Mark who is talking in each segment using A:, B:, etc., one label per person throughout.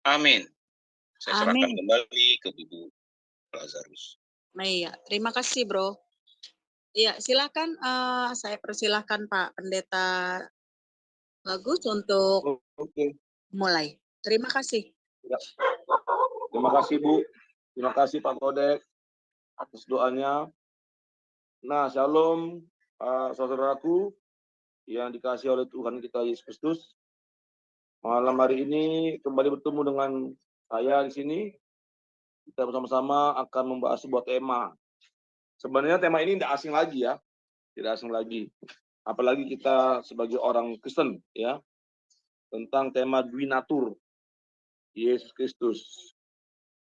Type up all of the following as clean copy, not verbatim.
A: Amin. Saya serahkan
B: Amin.
A: kembali ke Ibu Lazarus.
B: Iya, terima kasih, Bro. Iya, silakan, saya persilahkan Pak Pendeta Bagus untuk
C: Oke.
B: mulai. Terima kasih.
C: Ya. Terima kasih Bu. Terima kasih Pak Kodek atas doanya. Nah, shalom saudaraku yang dikasihi oleh Tuhan kita Yesus Kristus. Malam hari ini kembali bertemu dengan saya di sini. Kita bersama-sama akan membahas sebuah tema. Sebenarnya tema ini tidak asing lagi ya, tidak asing lagi. Apalagi kita sebagai orang Kristen ya, tentang tema Dwinatur Yesus Kristus.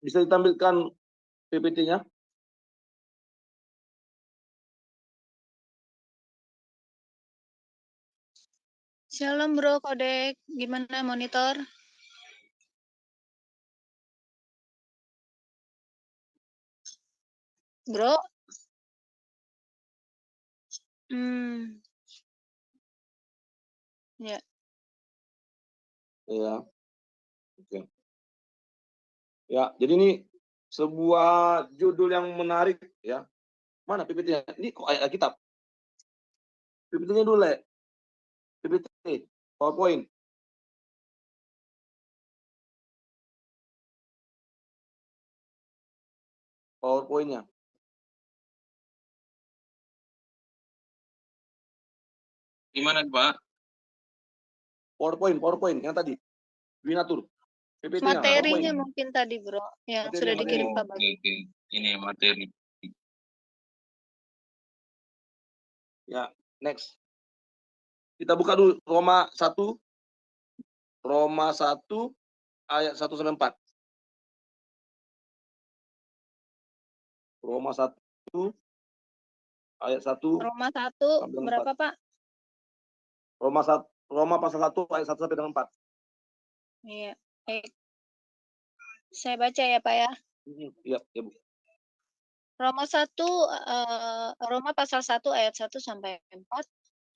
C: Bisa ditampilkan PPT-nya?
D: Shalom Bro Kodek, gimana monitor? Bro? Ya.
C: Iya. Oke. Ya, jadi ini sebuah judul yang menarik ya. Mana PPT-nya? Ini kok ayat Alkitab? PPT-nya dulu, Le. PPT, PowerPoint. PowerPoint-nya.
A: Gimana, Pak?
C: PowerPoint yang tadi. Dwinatur. PPT-nya.
D: Materinya mungkin tadi Bro, yang
C: Materi,
D: sudah dikirim Pak
A: Oke,
D: Bagus.
A: oke. Ini materi.
C: Ya, next. Kita buka dulu Roma 1. Roma 1 ayat 1 sampai 4. Roma 1 ayat 1.
D: Roma 1 berapa Pak?
C: Roma pasal 1 ayat 1 sampai dengan 4.
D: Iya. Saya baca ya Pak ya.
C: Iya, ya Bu.
D: Roma pasal 1 ayat 1 sampai 4.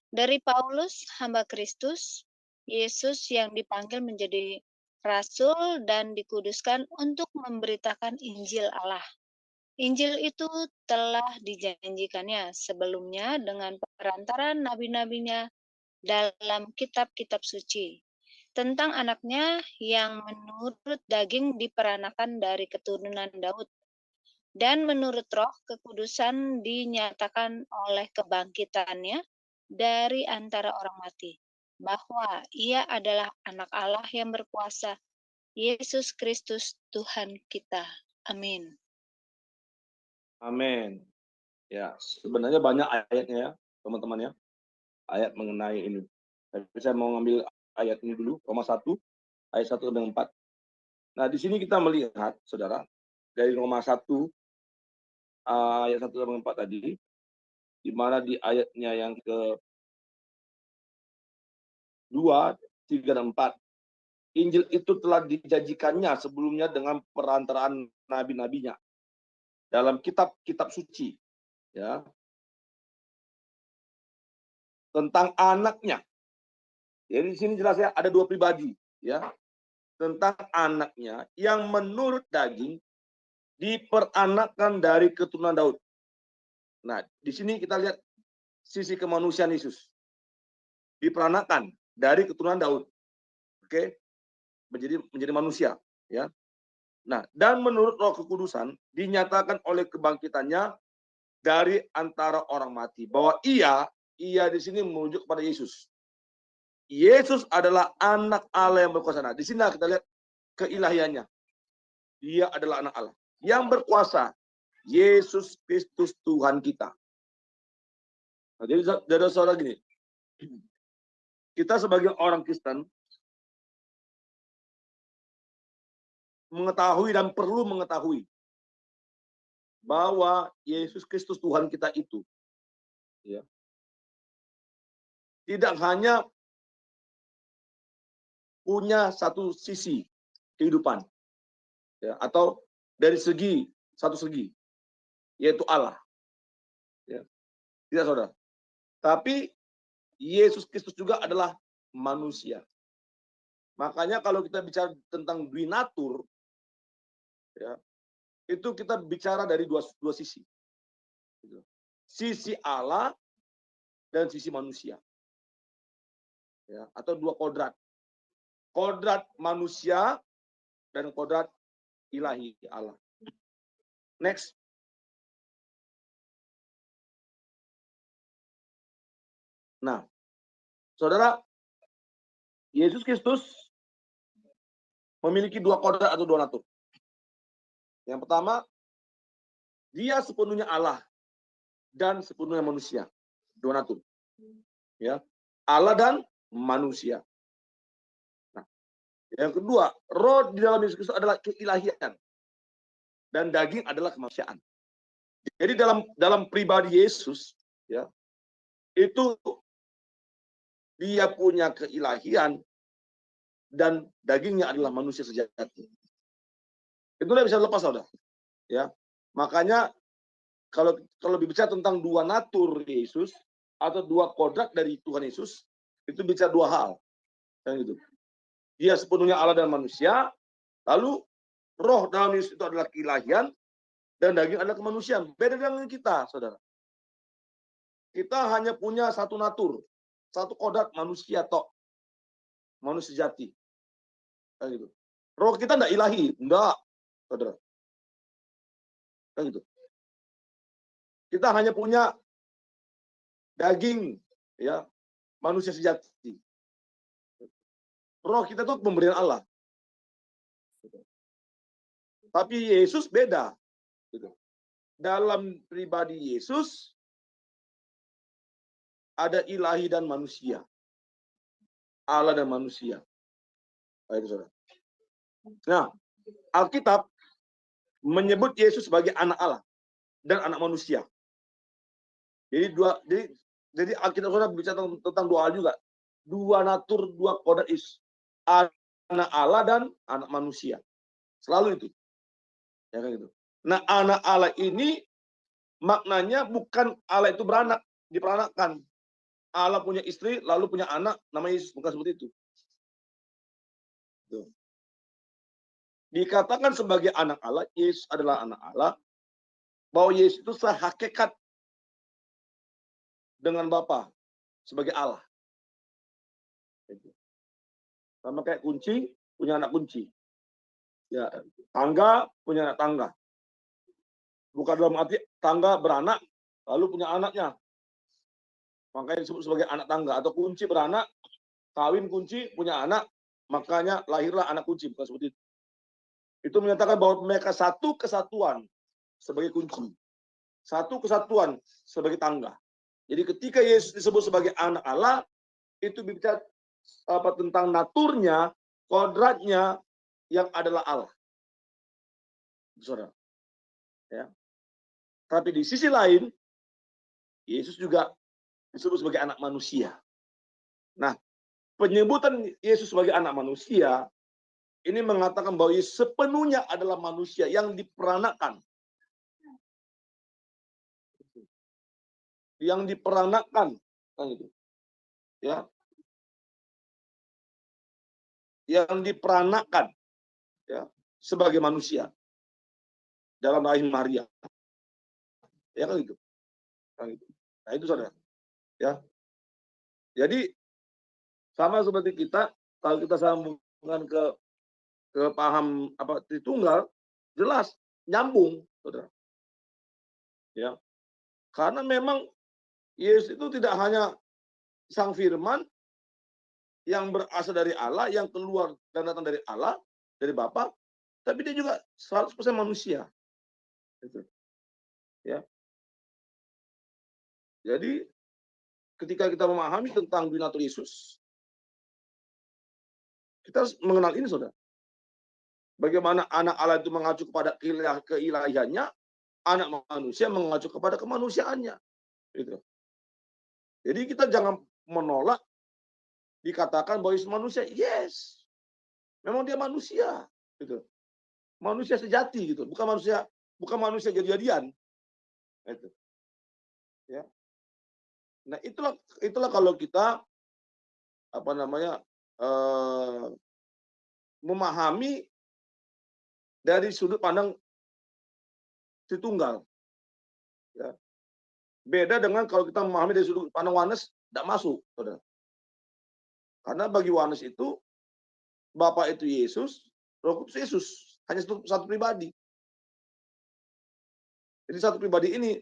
D: Dari Paulus, hamba Kristus, Yesus yang dipanggil menjadi rasul dan dikuduskan untuk memberitakan Injil Allah. Injil itu telah dijanjikannya sebelumnya dengan perantara nabi-nabinya dalam kitab-kitab suci. Tentang anaknya yang menurut daging diperanakan dari keturunan Daud. Dan menurut roh kekudusan dinyatakan oleh kebangkitannya dari antara orang mati, bahwa ia adalah anak Allah yang berkuasa, Yesus Kristus Tuhan kita. Amin.
C: Amin. Ya, sebenarnya banyak ayatnya ya, teman-teman ya. Ayat mengenai ini. Tapi saya mau ngambil ayat ini dulu, Roma 1 ayat 1 sampai 4. Nah, di sini kita melihat, Saudara, dari Roma 1 ayat 1 sampai 4 tadi, di mana di ayatnya yang ke 2, 3, dan 4. Injil itu telah dijanjikannya sebelumnya dengan perantaraan nabi-nabinya dalam kitab-kitab suci, ya, tentang anaknya. Jadi di sini jelas ya, ada dua pribadi, ya, tentang anaknya yang menurut daging diperanakan dari keturunan Daud. Nah, di sini kita lihat sisi kemanusiaan Yesus. Diperanakan dari keturunan Daud. Oke? Menjadi manusia, ya. Nah, dan menurut Roh Kekudusan dinyatakan oleh kebangkitannya dari antara orang mati, bahwa ia di sini merujuk kepada Yesus. Yesus adalah anak Allah yang berkuasa. Nah, di sini kita lihat keilahiannya. Dia adalah anak Allah yang berkuasa. Yesus Kristus Tuhan kita. Nah, jadi dari saudara gini, kita sebagai orang Kristen mengetahui dan perlu mengetahui bahwa Yesus Kristus Tuhan kita itu, ya, tidak hanya punya satu sisi kehidupan, ya, atau dari satu segi, yaitu Allah, ya. Tidak, saudara. Tapi Yesus Kristus juga adalah manusia. Makanya kalau kita bicara tentang dwinatur, ya, itu kita bicara dari dua sisi. Gitu. Sisi Allah dan sisi manusia. Ya, atau dua kodrat. Kodrat manusia dan kodrat ilahi Allah. Next. Nah, saudara, Yesus Kristus memiliki dua kodrat atau dua natur. Yang pertama, dia sepenuhnya Allah dan sepenuhnya manusia. Dua natur. Ya, Allah dan manusia. Nah, yang kedua, roh di dalam Yesus Kristus adalah keilahian dan daging adalah kemanusiaan. Jadi dalam pribadi Yesus, ya, itu dia punya keilahian dan dagingnya adalah manusia sejati. Itu tidak bisa lepas, saudara. Ya, makanya kalau bicara tentang dua natur Yesus atau dua kodrat dari Tuhan Yesus, itu bicara dua hal. Kan gitu. Dia sepenuhnya Allah dan manusia, lalu roh dalam Yesus itu adalah keilahian dan daging adalah kemanusiaan. Beda dengan kita, saudara. Kita hanya punya satu natur, satu kodrat manusia tok, manusia sejati. Kan gitu. Roh kita enggak ilahi, enggak, saudara. Kan gitu. Kita hanya punya daging, ya, manusia sejati. Roh kita itu pemberian Allah. Tapi Yesus beda. Gitu. Dalam pribadi Yesus ada ilahi dan manusia. Allah dan manusia. Baik, saudara. Nah, Alkitab menyebut Yesus sebagai anak Allah dan anak manusia. Jadi Alkitab saudara bicara tentang dua hal juga. Dua natur, dua kodrat Yesus. Anak Allah dan anak manusia. Selalu itu. Ya kan gitu. Nah, anak Allah ini maknanya bukan Allah itu beranak, diperanakkan. Allah punya istri, lalu punya anak, namanya Yesus. Bukan seperti itu. Tuh. Dikatakan sebagai anak Allah, Yesus adalah anak Allah, bahwa Yesus itu sehakikat dengan Bapa sebagai Allah. Sama kayak kunci, punya anak kunci. Ya, tangga, punya anak tangga. Bukan dalam arti tangga beranak, lalu punya anaknya. Makanya disebut sebagai anak tangga. Atau kunci beranak, kawin kunci, punya anak, makanya lahirlah anak kunci. Bukan seperti itu. Itu menyatakan bahwa mereka satu kesatuan sebagai kunci. Satu kesatuan sebagai tangga. Jadi ketika Yesus disebut sebagai anak Allah, itu bicara tentang naturnya, kodratnya yang adalah Allah. Saudara. Ya. Tapi di sisi lain, Yesus juga disebut sebagai anak manusia. Nah, penyebutan Yesus sebagai anak manusia ini mengatakan bahwa Yesus sepenuhnya adalah manusia yang diperanakkan. Yang diperanakkan, kan itu. Ya. Yang diperanakkan, ya, sebagai manusia dalam rahim Maria. Ya kan itu. Kan itu. Nah, itu saudara. Ya. Jadi sama seperti kita, kalau kita sambungkan ke paham apa Tritunggal, jelas nyambung, saudara. Ya. Karena memang Yesus itu tidak hanya Sang Firman yang berasal dari Allah, yang keluar dan datang dari Allah, dari Bapa, tapi dia juga 100% manusia. Gitu. Ya. Jadi ketika kita memahami tentang binatur Yesus, kita harus mengenal ini, saudara. Bagaimana anak Allah itu mengacu kepada keilahiannya, anak manusia mengacu kepada kemanusiaannya. Gitu. Jadi kita jangan menolak dikatakan bahwa Yesus manusia. Yes, memang dia manusia. Gitu. Manusia sejati, gitu. Bukan manusia jadi-jadian. Gitu. Ya. Nah, itulah kalau kita memahami dari sudut pandang Tritunggal. Ya. Beda dengan kalau kita memahami dari sudut pandang Oneness, tidak masuk, saudara. Karena bagi Oneness itu, Bapa itu Yesus, Roh Kudus Yesus, hanya satu pribadi. Jadi satu pribadi ini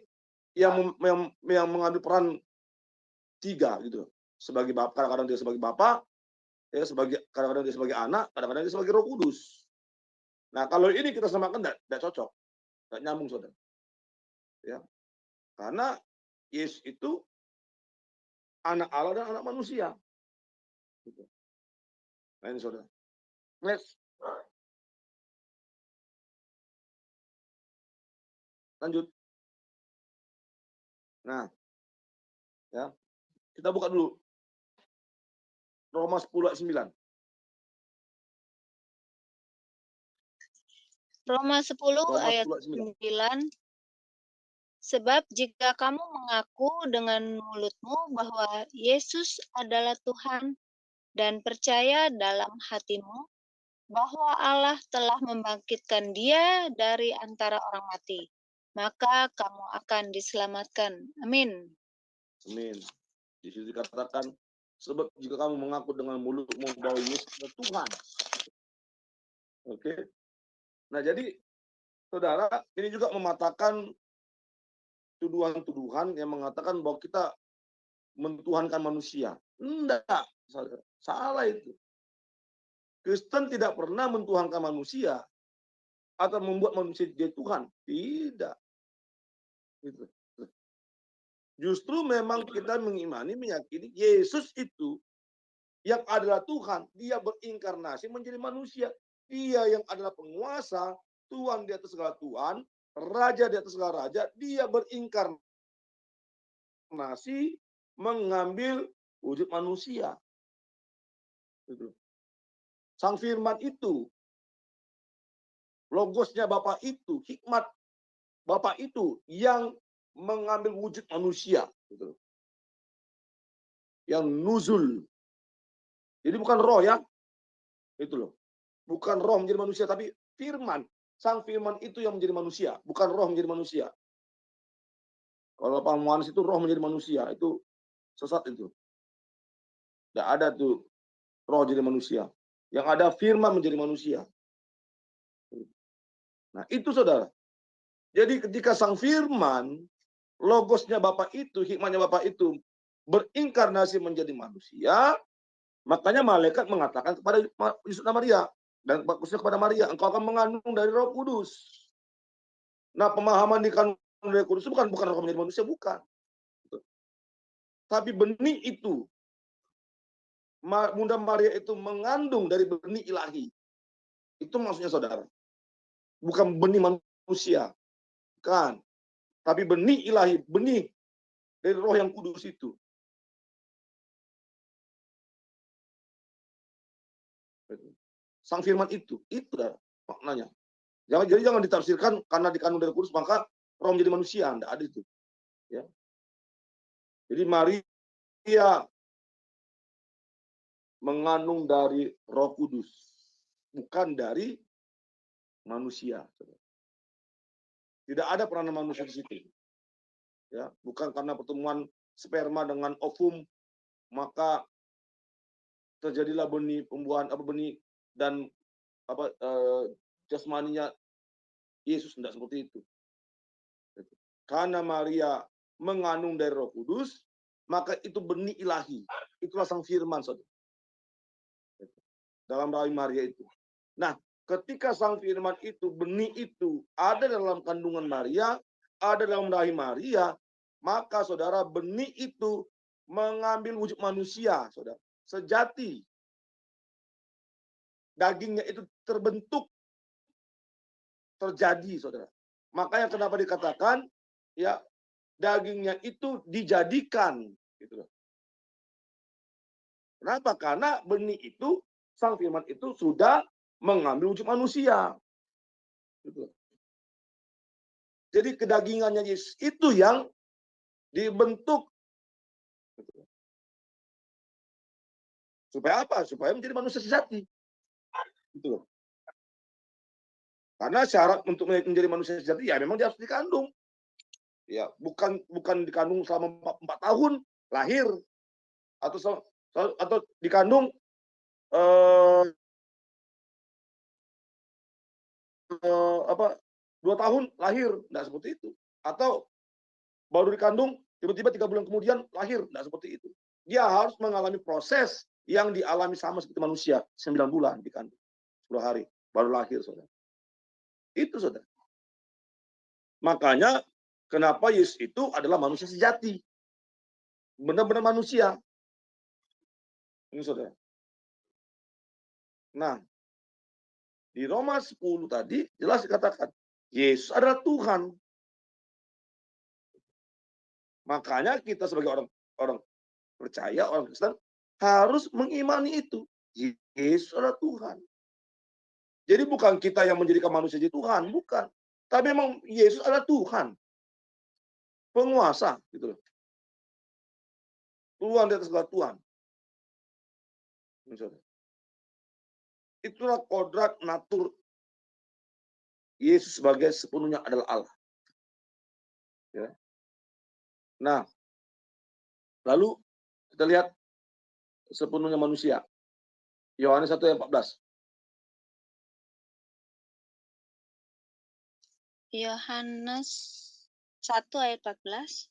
C: yang mengambil peran tiga gitu. Sebagai Bapa, kadang-kadang dia sebagai Bapa, ya kadang-kadang dia sebagai anak, kadang-kadang dia sebagai Roh Kudus. Nah, kalau ini kita samakan tidak cocok, tidak nyambung, saudara. Ya. Karena Yesus itu anak Allah dan anak manusia. Gitu. Nah, ini saudara. Next. Lanjut. Nah, ya. Kita buka dulu. Roma 10 ayat 9.
D: Roma 10
C: Roma
D: ayat
C: 10 ayat 9.
D: 9. Sebab jika kamu mengaku dengan mulutmu bahwa Yesus adalah Tuhan dan percaya dalam hatimu bahwa Allah telah membangkitkan Dia dari antara orang mati, maka kamu akan diselamatkan. Amin.
C: Amin. Di situ dikatakan, sebab jika kamu mengaku dengan mulutmu bahwa Yesus adalah Tuhan. Oke. Nah, jadi saudara, ini juga mematahkan tuduhan-tuduhan yang mengatakan bahwa kita mentuhankan manusia. Enggak, salah itu. Kristen tidak pernah mentuhankan manusia atau membuat manusia jadi Tuhan. Tidak. Gitu. Justru memang kita meyakini Yesus itu yang adalah Tuhan. Dia berinkarnasi menjadi manusia. Dia yang adalah penguasa, Tuhan di atas segala Tuhan, Raja di atas segala Raja. Dia berinkarnasi mengambil wujud manusia. Gitu. Sang Firman itu, logosnya Bapa itu, hikmat Bapa itu yang mengambil wujud manusia. Gitu. Yang nuzul. Jadi bukan roh ya. Itu loh. Bukan roh menjadi manusia, tapi firman. Sang firman itu yang menjadi manusia. Bukan roh menjadi manusia. Kalau paham Oneness itu roh menjadi manusia. Itu sesat itu. Tidak ada tuh roh jadi manusia. Yang ada firman menjadi manusia. Nah itu saudara. Jadi ketika sang firman, logosnya Bapa itu, hikmahnya Bapa itu berinkarnasi menjadi manusia, makanya malaikat mengatakan kepada Yusuf dan Maria, dan khususnya kepada Maria, engkau akan mengandung dari Roh Kudus. Nah, pemahaman di kandung dari Roh Kudus itu bukan roh menjadi manusia, bukan. Tapi benih itu, Bunda Maria itu mengandung dari benih ilahi. Itu maksudnya saudara. Bukan benih manusia. Bukan. Tapi benih ilahi, benih dari roh yang kudus itu. Sang firman itu maknanya. Jadi jangan ditafsirkan karena dikandung dari kudus maka roh menjadi manusia, enggak ada itu. Ya. Jadi Maria mengandung dari Roh Kudus, bukan dari manusia. Tidak ada peranan manusia di situ. Ya, bukan karena pertemuan sperma dengan ovum maka terjadilah benih pembuahan benih dan jasmaninya Yesus, tidak seperti itu. Karena Maria mengandung dari Roh Kudus, maka itu benih ilahi. Itulah sang firman, saudara. Dalam rahim Maria itu. Nah, ketika sang firman itu, benih itu ada dalam kandungan Maria, ada dalam rahim Maria, maka saudara, benih itu mengambil wujud manusia, saudara. Sejati. Dagingnya itu terbentuk, terjadi, saudara. Makanya kenapa dikatakan, ya, dagingnya itu dijadikan, gitu. Kenapa? Karena benih itu, sang firman itu sudah mengambil wujud manusia. Gitu. Jadi kedagingannya Yesus itu yang dibentuk. Gitu. Supaya apa? Supaya menjadi manusia sejati. Gitu loh. Karena syarat untuk menjadi manusia sejati ya memang dia harus dikandung. Ya, bukan dikandung selama 4 tahun lahir atau dikandung eh, 2 tahun lahir, enggak seperti itu. Atau baru dikandung tiba-tiba 3 bulan kemudian lahir, enggak seperti itu. Dia harus mengalami proses yang dialami sama seperti manusia, 9 bulan dikandung, 10 hari baru lahir, Saudara. Itu, Saudara. Makanya kenapa Yesus itu adalah manusia sejati. Benar-benar manusia. Ini, Saudara. Nah, di Roma 10 tadi jelas dikatakan Yesus adalah Tuhan. Makanya kita sebagai orang percaya, orang Kristen harus mengimani itu. Yesus adalah Tuhan. Jadi bukan kita yang menjadikan manusia jadi Tuhan, bukan. Tapi memang Yesus adalah Tuhan. Penguasa, gitu loh. Tuhan di atas segala Tuhan. Itulah kodrat natur Yesus sebagai sepenuhnya adalah Allah. Ya. Nah, lalu kita lihat sepenuhnya manusia. Yohanes 1 ayat 14.
D: Yohanes 1 ayat 14.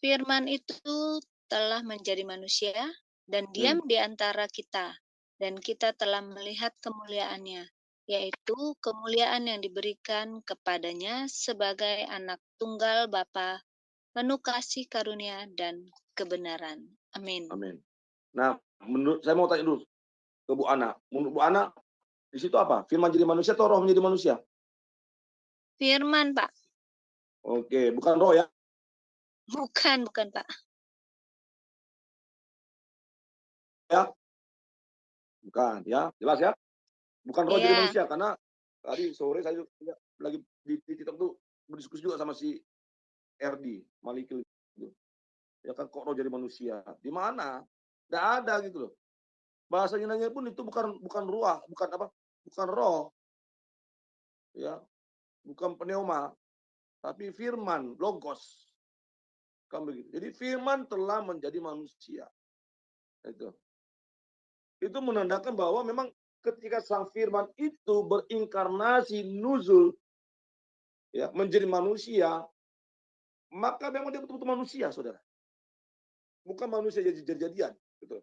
D: Firman itu telah menjadi manusia dan diam di antara kita, dan kita telah melihat kemuliaannya, yaitu kemuliaan yang diberikan kepadanya sebagai anak tunggal Bapa, penuh kasih karunia dan kebenaran. Amin.
C: Amin. Nah, saya mau tanya dulu ke Bu Ana. Menurut Bu Ana, di situ apa? Firman jadi manusia atau roh menjadi manusia?
D: Firman, Pak.
C: Oke, bukan roh ya?
D: Bukan, Pak.
C: Ya? Bukan, ya. Jelas ya? Bukan roh jadi manusia, karena tadi sore saya juga lagi di TikTok tuh berdiskusi juga sama si RD, Malikil. Ya kan, kok roh jadi manusia? Di mana? Nggak ada gitu loh. Bahasa Yunani pun itu bukan ruah, bukan roh. Ya, bukan pneuma, tapi firman, logos. Kan begitu. Jadi firman telah menjadi manusia. Itu menandakan bahwa memang ketika sang firman itu berinkarnasi, nuzul, ya, menjadi manusia, maka memang dia betul-betul manusia, saudara. Bukan manusia jadi-jadian. Gitu.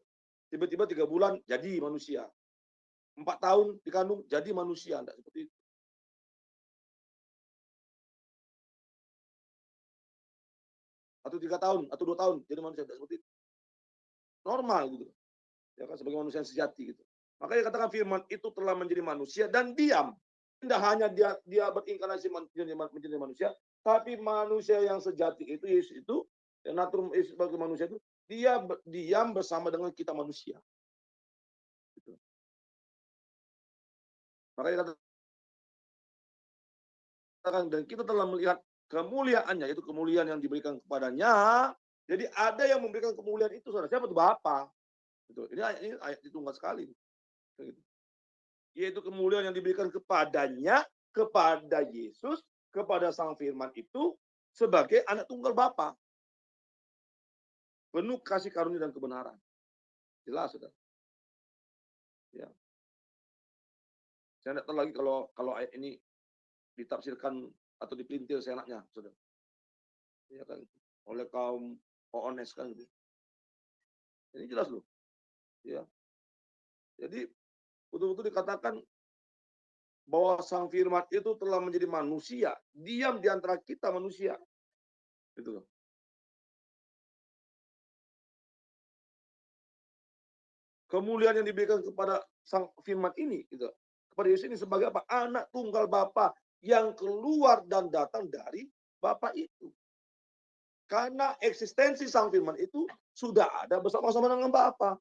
C: Tiba-tiba 3 bulan jadi manusia. 4 tahun dikandung jadi manusia. Tidak seperti itu. Atau 3 tahun, atau 2 tahun jadi manusia. Tidak seperti itu. Normal gitu. Ya kan, sebagai manusia yang sejati gitu. Makanya katakan firman itu telah menjadi manusia dan diam. Tidak hanya dia berinkarnasi menjadi manusia, tapi manusia yang sejati itu, Yesus itu, natur Yesus sebagai manusia itu, dia diam bersama dengan kita manusia. Gitu. Makanya katakan, dan kita telah melihat kemuliaannya, yaitu kemuliaan yang diberikan kepadanya. Jadi ada yang memberikan kemuliaan itu, saudara. Siapa itu? Bapa. Gitu. Ini ayat ditunggal sekali. Gitu. Yaitu kemuliaan yang diberikan kepadanya, kepada Yesus, kepada sang firman itu sebagai anak tunggal Bapa. Penuh kasih karunia dan kebenaran. Jelas, saudara. Ya. Saya tidak tahu lagi kalau ayat ini ditafsirkan atau dipelintir seenaknya, saudara. Ya kan, oleh kaum OONES kan gitu. Ini jelas loh. Ya. Jadi betul-betul dikatakan bahwa sang firman itu telah menjadi manusia, diam di antara kita manusia. Gitu loh. Kemuliaan yang diberikan kepada sang firman ini, gitu, kepada Yesus ini sebagai apa? Anak tunggal Bapa yang keluar dan datang dari Bapa itu. Karena eksistensi sang firman itu sudah ada bersama-sama dengan Bapa.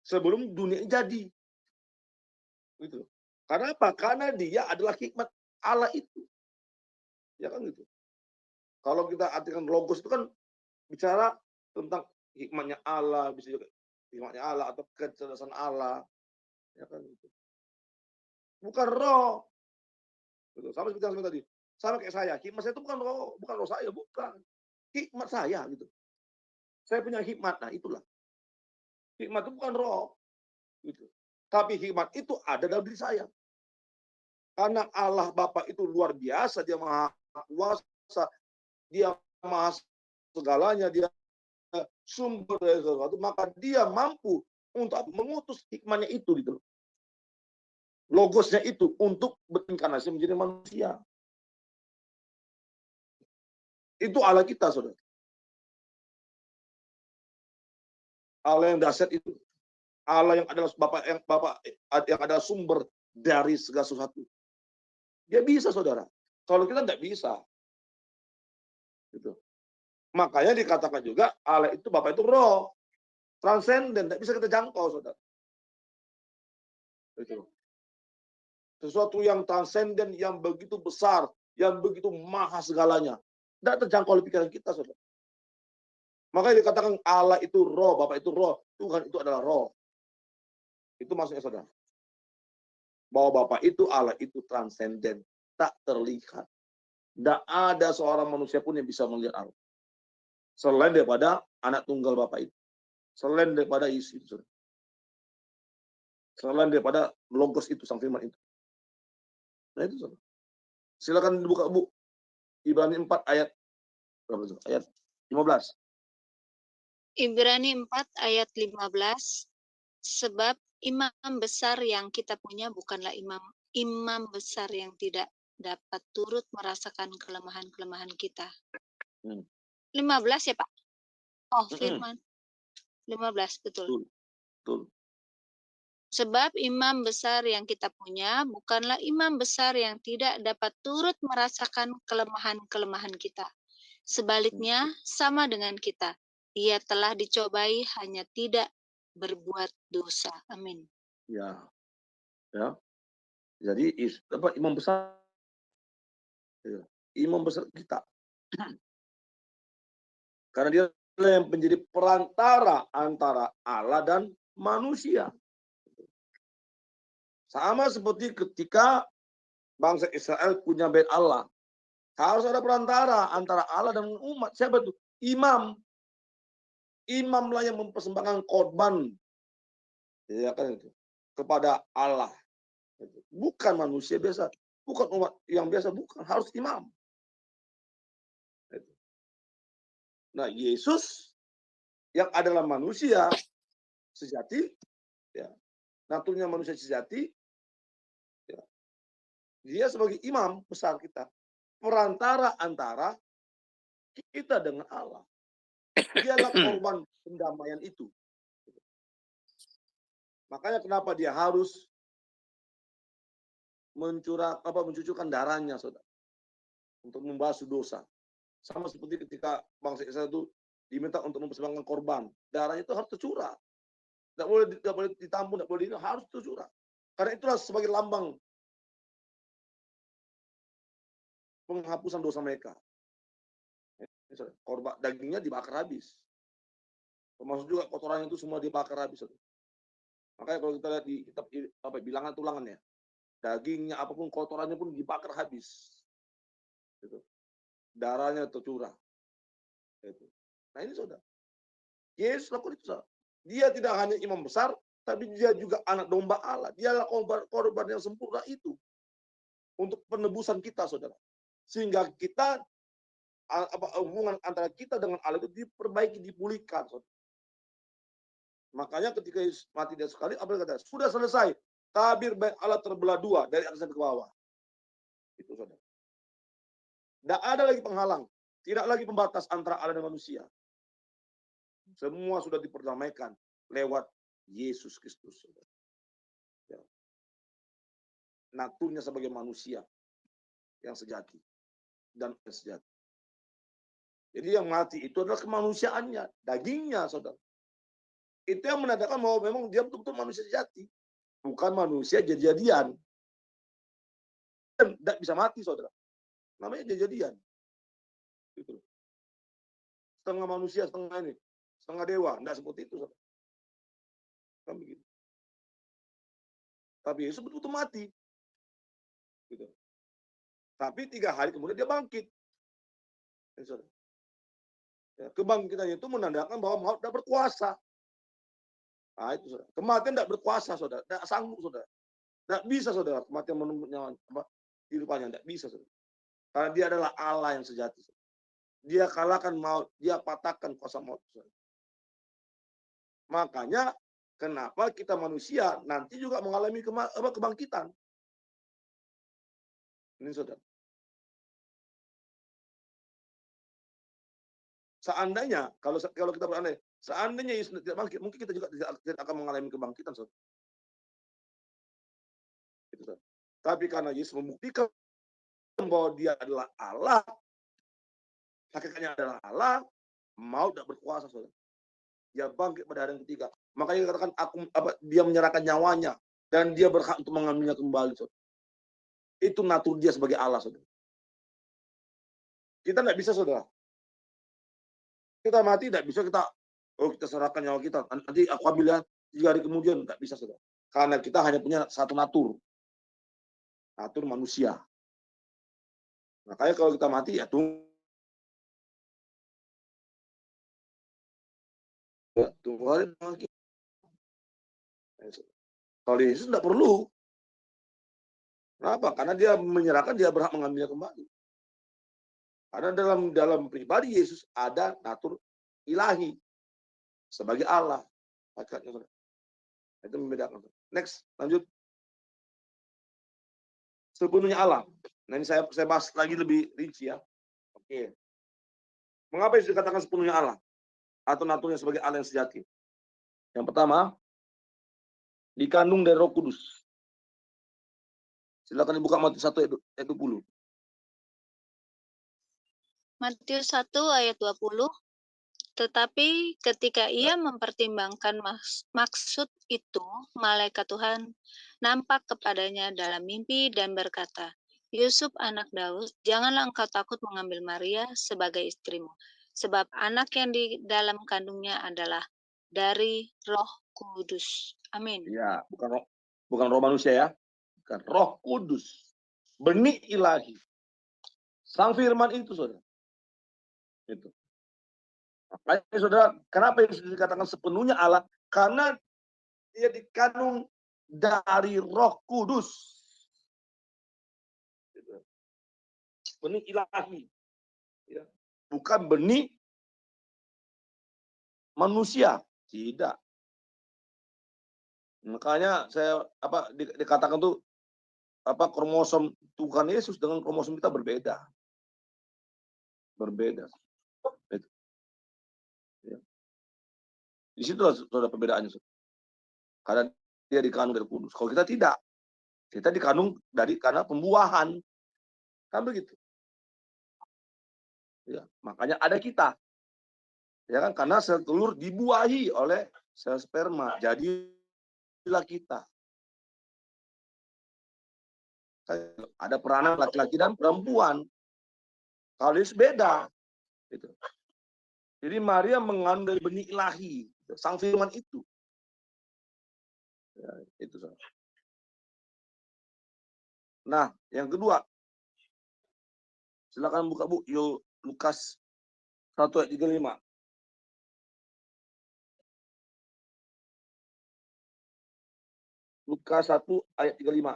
C: Sebelum dunia ini jadi. Gitu. Karena apa? Karena dia adalah hikmat Allah itu. Ya kan gitu. Kalau kita artikan logos itu kan bicara tentang hikmatnya Allah, bisa juga hikmatnya Allah atau kecerdasan Allah, ya kan gitu. Bukan roh. Gitu. Sama seperti yang tadi. Sama kayak saya, hikmat saya itu bukan roh saya, bukan. Hikmat saya gitu. Saya punya hikmat, nah itulah. Hikmat itu bukan roh, gitu. Tapi hikmat itu ada dalam diri saya. Karena Allah Bapa itu luar biasa, dia maha kuasa, dia maha segalanya, dia sumber dari sesuatu, maka dia mampu untuk mengutus hikmahnya itu gitu. Logosnya itu untuk berinkarnasi menjadi manusia. Itu Allah kita, saudara. Allah yang dahsyat itu. Allah yang adalah Bapak yang adalah sumber dari segala sesuatu. Dia bisa, saudara. Kalau kita nggak bisa. Gitu. Makanya dikatakan juga Allah itu Bapak itu roh. Transenden, tidak bisa kita jangkau, saudara. Itu. Sesuatu yang transenden, yang begitu besar, yang begitu maha segalanya. Tidak terjangkau oleh pikiran kita, saudara. Makanya dikatakan Allah itu roh, Bapak itu roh, Tuhan itu adalah roh. Itu maksudnya, saudara. Bahwa Bapak itu, Allah itu transenden, tak terlihat. Tidak ada seorang manusia pun yang bisa melihat Allah. Selain daripada anak tunggal Bapak itu. Selain daripada Yesus itu, saudara. Selain daripada logos itu, sang firman itu. Nah itu, saudara. Silakan dibuka, Bu. Ibrani 4 ayat berapa itu? Ayat 15.
D: Ibrani 4 ayat 15. Sebab imam besar yang kita punya bukanlah imam besar yang tidak dapat turut merasakan kelemahan-kelemahan kita. 15 ya, Pak? Oh, firman. 15, betul.
C: Betul.
D: Sebab imam besar yang kita punya bukanlah imam besar yang tidak dapat turut merasakan kelemahan-kelemahan kita. Sebaliknya, sama dengan kita. Ia telah dicobai, hanya tidak berbuat dosa. Amin.
C: Ya. Ya. Jadi imam besar. Ya. Imam besar kita. Karena dia yang menjadi perantara antara Allah dan manusia. Sama seperti ketika bangsa Israel punya bait Allah. Harus ada perantara antara Allah dan umat. Siapa itu? Imam. Imamlah yang mempersembahkan korban. Ya kan itu. Kepada Allah. Bukan manusia biasa. Bukan umat yang biasa. Bukan. Harus imam. Nah, Yesus yang adalah manusia sejati, ya, naturnya manusia sejati, ya, dia sebagai imam besar kita, perantara antara kita dengan Allah. Dialah korban pendamaian itu. Makanya kenapa dia harus mencucurkan darahnya, saudara, untuk membasuh dosa. Sama seperti ketika bangsa Israel itu diminta untuk mempersembahkan korban, darahnya itu harus tercurah. Tidak boleh ditampung, tidak boleh harus tercurah. Karena itulah sebagai lambang penghapusan dosa mereka. Korban dagingnya dibakar habis. Termasuk juga kotoran itu semua dibakar habis. Makanya kalau kita lihat di kitab bilangan tulangannya, dagingnya apapun kotorannya pun dibakar habis. Gitu. Darahnya tercurah. Gitu. Nah ini saudara. Yesus lakukan itu, saudara. Dia tidak hanya imam besar, tapi dia juga anak domba Allah. Dialah korban yang sempurna itu untuk penebusan kita, saudara. Sehingga kita hubungan antara kita dengan Allah itu diperbaiki, dipulihkan, saudara. Makanya ketika Yesus mati dia sekali, apa yang kata? Sudah selesai. Tabir baik Allah terbelah dua dari atas ke bawah. Itu, saudara. Tidak ada lagi penghalang, tidak lagi pembatas antara Allah dan manusia. Semua sudah diperdamaikan lewat Yesus Kristus. Ya. Naturnya sebagai manusia yang sejati dan sejati. Jadi yang mati itu adalah kemanusiaannya, dagingnya, saudara. Itu yang menandakan bahwa memang dia betul-betul manusia sejati, bukan manusia jadi-jadian. Tidak bisa mati, saudara. Namanya jadi-jadian. Gitu. Setengah manusia, setengah dewa. Tidak seperti itu, saudara. Kan begitu. Tapi Yesus betul-betul mati. Gitu. Tapi 3 hari kemudian dia bangkit. Ya, kebangkitan itu menandakan bahwa maut tidak berkuasa. Nah, itu saudara. Kematian tidak berkuasa, saudara. Tidak sanggup, saudara. Tidak bisa, saudara. Kematian menunggu nyawa kehidupannya. Tidak bisa, saudara. Karena dia adalah Allah yang sejati. Saudara. Dia kalahkan maut. Dia patahkan kuasa maut. Saudara. Makanya, kenapa kita manusia nanti juga mengalami kebangkitan. Ini, saudara. Seandainya, kalau kita berandai, seandainya Yesus tidak bangkit, mungkin kita juga tidak akan mengalami kebangkitan, saudara. Itu, saudara. Tapi karena Yesus membuktikan bahwa dia adalah Allah, hakikatnya adalah Allah, maut tidak berkuasa, saudara. Dia bangkit pada hari yang ketiga. Makanya dikatakan dia menyerahkan nyawanya dan dia berhak untuk mengambilnya kembali, saudara. Itu natur dia sebagai Allah, saudara. Kita tidak bisa, saudara. Kita mati tidak bisa kita serahkan nyawa kita. Nanti aku ambil 3 hari kemudian, tidak bisa, saudara. Karena kita hanya punya satu natur manusia. Makanya kalau kita mati ya tunggu hari bangkit. Kalau Yesus tidak perlu. Kenapa? Karena dia menyerahkan, dia berhak mengambilnya kembali. Karena dalam pribadi Yesus ada natur ilahi sebagai Allah. Itu membedakan. Next, lanjut. Sepenuhnya Allah. Nah ini saya bahas lagi lebih rinci ya. Oke. Mengapa Yesus dikatakan sepenuhnya Allah? Atau naturnya sebagai Allah yang sejati? Yang pertama, dikandung dari Roh Kudus. Silakan dibuka Matius 1 ayat 20.
D: Matius 1 ayat 20. Tetapi ketika ia mempertimbangkan maksud itu, malaikat Tuhan nampak kepadanya dalam mimpi dan berkata, Yusuf anak Daud, janganlah engkau takut mengambil Maria sebagai istrimu, sebab anak yang di dalam kandungnya adalah dari Roh Kudus. Amin.
C: Ya, bukan roh manusia ya. Bukan Roh Kudus. Benih ilahi. Sang firman itu, saudara. Itu. Makanya, saudara, kenapa Yesus dikatakan sepenuhnya Allah? Karena dia dikandung dari Roh Kudus. Benih ilahi. Ya. Bukan benih manusia. Tidak. Makanya saya dikatakan tuh kromosom Tuhan Yesus dengan kromosom kita berbeda. Berbeda. Itu. Ya. Di situ sudah perbedaannya. Karena dia dikandung dari Kudus. Kalau kita tidak. Kita dikandung karena pembuahan. Kan begitu. Ya, makanya ada kita. Ya kan, karena sel telur dibuahi oleh sel sperma. Jadilah kita. Ada peranan laki-laki dan perempuan. Kalau Yesus beda. Gitu. Jadi Maria mengandung dari benih ilahi. Sang firman itu. Ya, itu. Nah, yang kedua. Silakan buka Bu. Yuk, Lukas 1 ayat 35. Lukas 1 ayat 35.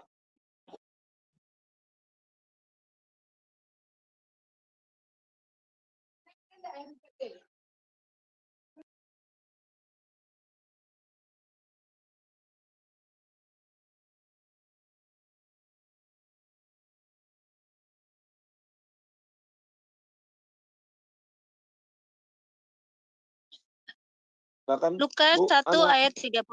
D: Lukas 1 ayat 35,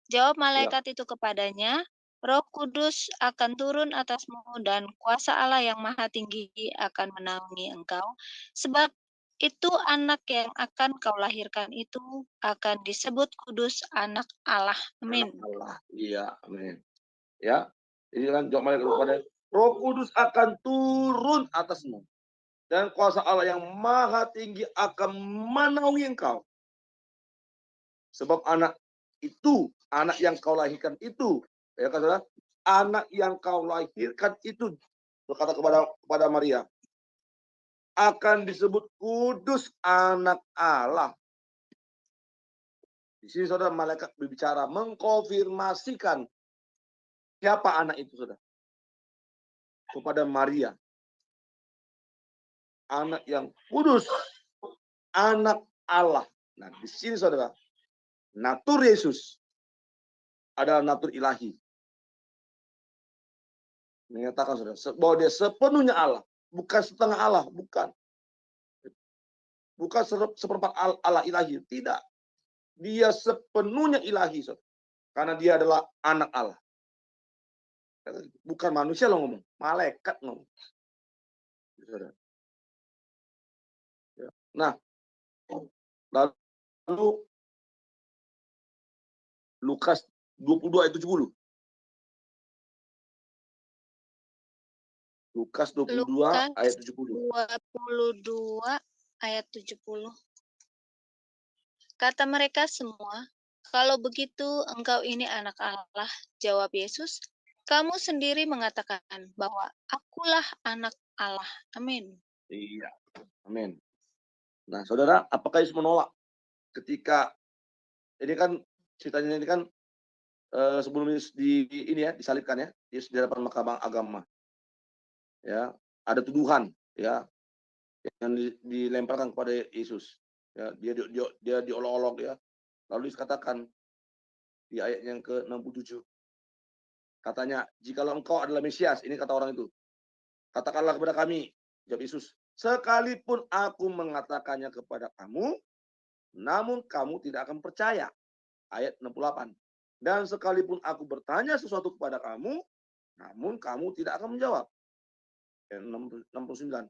D: jawab malaikat itu kepadanya, Roh Kudus akan turun atasmu dan kuasa Allah yang maha tinggi akan menaungi engkau, sebab itu anak yang akan kau lahirkan itu akan disebut kudus, anak Allah. Amin.
C: Allah. Iya, amin. Ya, ini kan jawab malaikat kepada Roh Kudus akan turun atasmu dan kuasa Allah yang maha tinggi akan menaungi engkau. Sebab anak itu, anak yang kau lahirkan itu, ya kan saudara, anak yang kau lahirkan itu, berkata kepada Maria, akan disebut kudus anak Allah. Di sini saudara, malaikat berbicara mengkonfirmasikan siapa anak itu, saudara, kepada Maria, anak yang kudus, anak Allah. Nah, di sini saudara, natur Yesus adalah natur ilahi. Menyatakan saudara, bahwa dia sepenuhnya Allah, bukan setengah Allah, bukan. Bukan seperempat Allah ilahi, tidak. Dia sepenuhnya ilahi, saudara. Karena dia adalah anak Allah. Bukan manusia lo ngomong, malaikat ngomong. Saudara. Nah, lalu Lukas 22 ayat 70. Lukas 22 ayat 70.
D: 22 ayat 70. Kata mereka semua, kalau begitu engkau ini anak Allah, jawab Yesus, kamu sendiri mengatakan bahwa akulah anak Allah. Amin.
C: Iya, amin. Nah, saudara, apakah Yesus menolak ketika ini kan ceritanya ini kan sebelum Yesus disalibkan ya, Yesus di hadapan mahkamah agama. Ya, ada tuduhan ya yang dilemparkan kepada Yesus. Ya, dia diolok-olok ya. Lalu dikatakan di ayat yang ke-67. Katanya, jikalau engkau adalah Mesias, ini kata orang itu, katakanlah kepada kami, jawab Yesus, sekalipun aku mengatakannya kepada kamu, namun kamu tidak akan percaya. Ayat 68. Dan sekalipun aku bertanya sesuatu kepada kamu, namun kamu tidak akan menjawab. Ayat 69.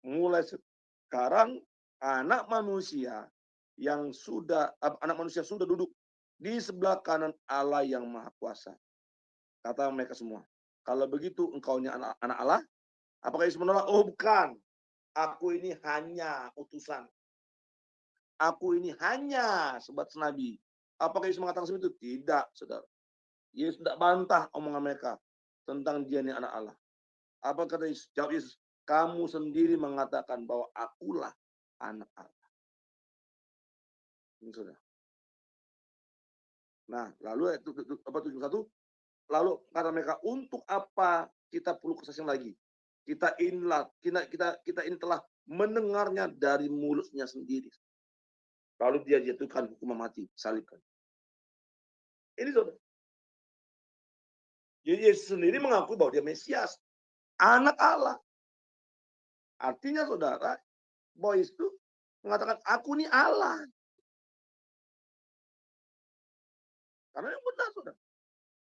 C: Mulai sekarang anak manusia sudah duduk di sebelah kanan Allah yang Maha Kuasa. Kata mereka semua, kalau begitu engkaunya anak Allah? Apakah Yesus menolak? Oh bukan, aku ini hanya utusan. Aku ini hanya sebat senabi. Apakah Yesus mengatakan seperti itu? Tidak, saudara. Yesus tidak bantah omongan mereka tentang dia ini anak Allah. Apa kata Yesus? Jawab Yesus, kamu sendiri mengatakan bahwa akulah anak Allah. Ini saudara. Nah, lalu 71, lalu kata mereka, untuk apa kita perlu kesaksian lagi? Kita ini telah mendengarnya dari mulutnya sendiri. Lalu dia jatuhkan hukuman mati, salibkan. Ini saudara. Jadi Yesus sendiri mengaku bahwa dia Mesias, anak Allah. Artinya saudara, bahwa Yesus itu mengatakan, aku ini Allah. Karena yang benar saudara.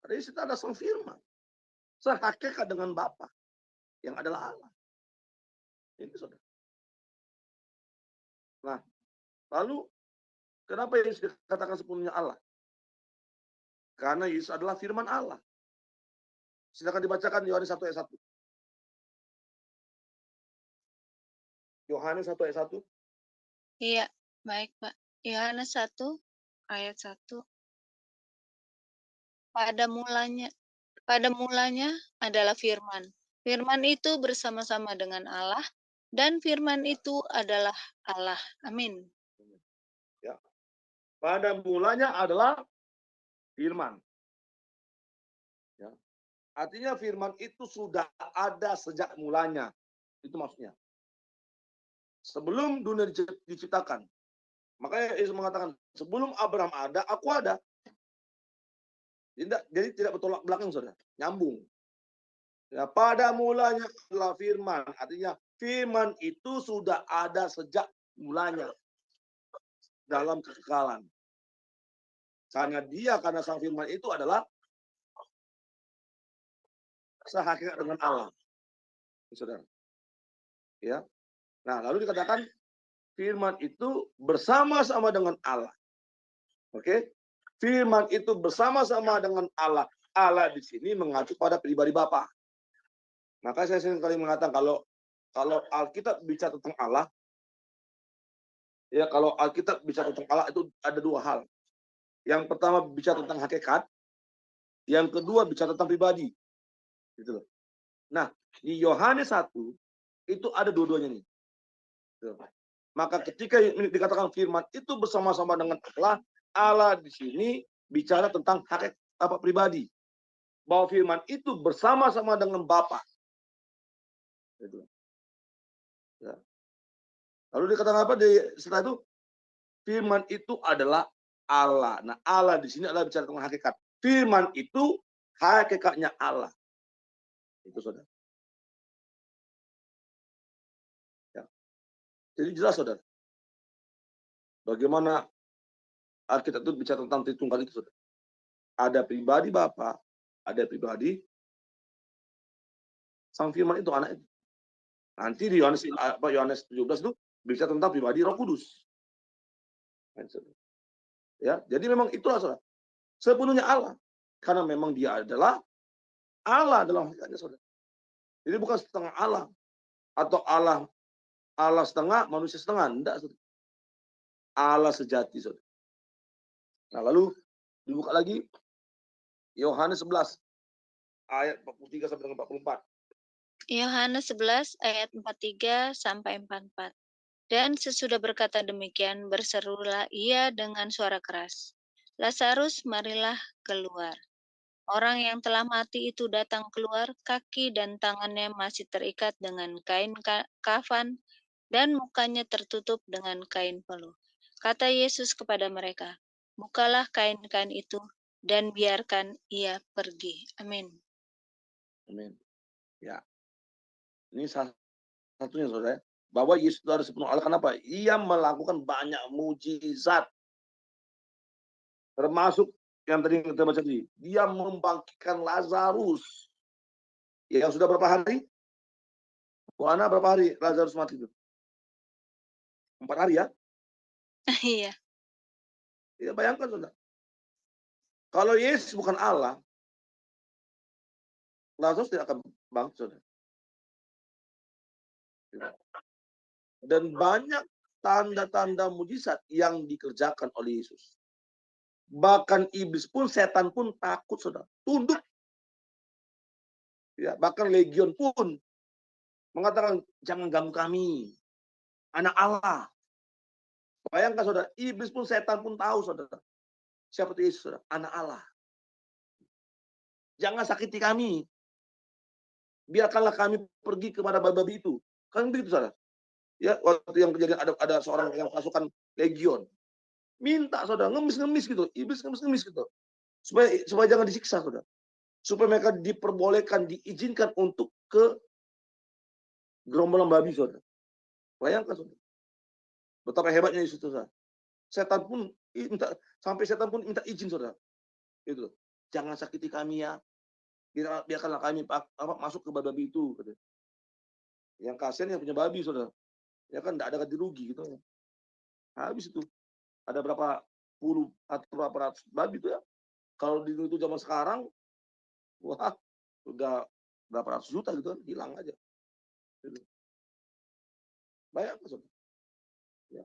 C: Karena Yesus itu ada sang firman. Sehakikat dengan Bapa yang adalah Allah. Ini saudara. Nah, lalu kenapa Yesus dikatakan sepenuhnya Allah? Karena Yesus adalah firman Allah. Silakan dibacakan Yohanes 1 ayat 1. Yohanes 1 ayat 1.
D: Iya, baik Pak. Yohanes 1 ayat 1. Pada mulanya adalah firman. Firman itu bersama-sama dengan Allah, dan firman itu adalah Allah. Amin.
C: Ya. Pada mulanya adalah firman. Ya. Artinya firman itu sudah ada sejak mulanya. Itu maksudnya. Sebelum dunia diciptakan. Makanya Yesus mengatakan, sebelum Abraham ada, aku ada. Jadi tidak bertolak belakang, saudara. Nyambung. Ya, pada mulanya adalah firman. Artinya firman itu sudah ada sejak mulanya. Dalam kekekalan. Karena sang firman itu adalah sehakikat dengan Allah. Saudara. Ya. Nah, lalu dikatakan firman itu bersama-sama dengan Allah. Oke? Firman itu bersama-sama dengan Allah. Allah di sini mengacu pada pribadi Bapa. Maka saya sering kali mengatakan kalau Alkitab bicara tentang Allah, ya kalau Alkitab bicara tentang Allah itu ada dua hal. Yang pertama bicara tentang hakikat, yang kedua bicara tentang pribadi. Gitu loh. Nah, di Yohanes 1 itu ada dua-duanya nih. Gitu. Maka ketika dikatakan firman itu bersama-sama dengan Allah, Allah di sini bicara tentang hakikat apa pribadi. Bahwa firman itu bersama-sama dengan Bapa. Gitu. Ya. Lalu dikatakan apa setelah itu? Firman itu adalah Allah. Nah, Allah di sini adalah bicara tentang hakikat. Firman itu hakikatnya Allah. Itu saudara. Ya. Jadi jelas saudara. Bagaimana Alkitab itu bicara tentang Tritunggal itu saudara. Ada pribadi Bapa, ada pribadi Sang Firman itu anak itu. Nanti di Yohanes 17 itu bicara tentang pribadi Roh Kudus. Ya, jadi memang itulah saudara. Sepenuhnya Allah. Karena memang dia adalah Allah dalam hakikatnya saudara. Jadi bukan setengah Allah atau Allah setengah, manusia setengah. Enggak, saudara. Allah sejati, saudara. Nah, lalu dibuka lagi Yohanes 11 ayat 43 sampai dengan 44.
D: Yohanes 11 ayat 43 sampai 44. Dan sesudah berkata demikian, berserulah ia dengan suara keras, Lazarus, marilah keluar. Orang yang telah mati itu datang keluar, kaki dan tangannya masih terikat dengan kain kafan, dan mukanya tertutup dengan kain peluh. Kata Yesus kepada mereka, bukalah kain-kain itu, dan biarkan ia pergi. Amin.
C: Amin. Ya. Ini salah satunya saudara. Bahwa Yesus itu harus sepenuh Allah. Kenapa? Ia melakukan banyak mujizat. Termasuk yang tadi kita baca tadi. Dia membangkitkan Lazarus. Yang sudah berapa hari? Bu Ana berapa hari Lazarus mati itu? 4 hari ya?
D: Iya.
C: Ya bayangkan saudara. Kalau Yesus bukan Allah, Lazarus tidak akan bangkit saudara. Dan banyak tanda-tanda mujizat yang dikerjakan oleh Yesus. Bahkan iblis pun, setan pun takut, saudara. Tunduk. Ya, bahkan legion pun mengatakan, jangan ganggu kami. Anak Allah. Bayangkan, saudara. Iblis pun, setan pun tahu, saudara. Siapa itu Yesus, saudara? Anak Allah. Jangan sakiti kami. Biarkanlah kami pergi kepada babi itu. Kan begitu, saudara. Ya, waktu yang kejadian ada seorang yang pasukan legion. Minta saudara, ngemis-ngemis gitu. Iblis ngemis-ngemis gitu. Supaya jangan disiksa saudara. Supaya mereka diperbolehkan, diizinkan untuk ke gerombolan babi saudara. Bayangkan saudara. Betapa hebatnya Yesus saudara. Setan pun minta izin saudara. Itu. Jangan sakiti kami ya. Biarkanlah kami masuk ke babi itu. Yang kasihan yang punya babi saudara. Ya kan tidak ada ganti rugi gitu. Habis itu. Ada berapa puluh atau berapa ratus babi itu ya. Kalau di itu zaman sekarang, wah, udah berapa ratus juta gitu kan, hilang aja. Gitu. Bayangkan, saudara. Ya.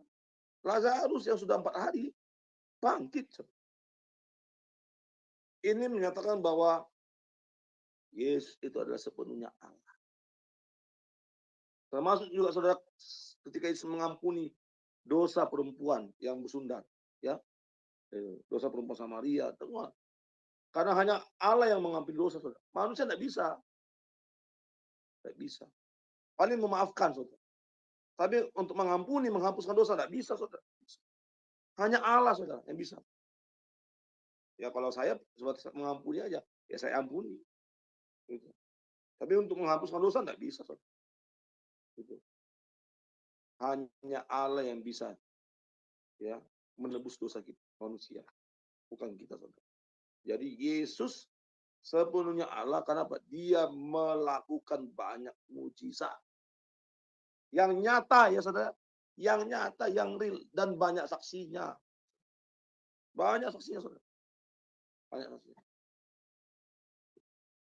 C: Lazarus yang sudah 4 hari, bangkit. Saudara. Ini menyatakan bahwa Yesus itu adalah sepenuhnya Allah. Termasuk juga saudara, ketika Yesus mengampuni dosa perempuan yang bersundar. Ya. Dosa perempuan Samaria, semua. Karena hanya Allah yang mengampuni dosa, saudara. Manusia tidak bisa. Tidak bisa. Paling memaafkan, saudara. Tapi untuk mengampuni, menghapuskan dosa, tidak bisa, saudara. Hanya Allah, saudara, yang bisa. Ya kalau saya mengampuni aja, ya saya ampuni. Gitu. Tapi untuk menghapuskan dosa, tidak bisa, saudara. Gitu. Hanya Allah yang bisa ya menebus dosa kita, manusia. Bukan kita, saudara. Jadi Yesus sepenuhnya Allah, kenapa? Dia melakukan banyak mujizat. Yang nyata ya saudara, yang nyata, yang real, dan banyak saksinya. Banyak saksinya saudara. Banyak saksinya.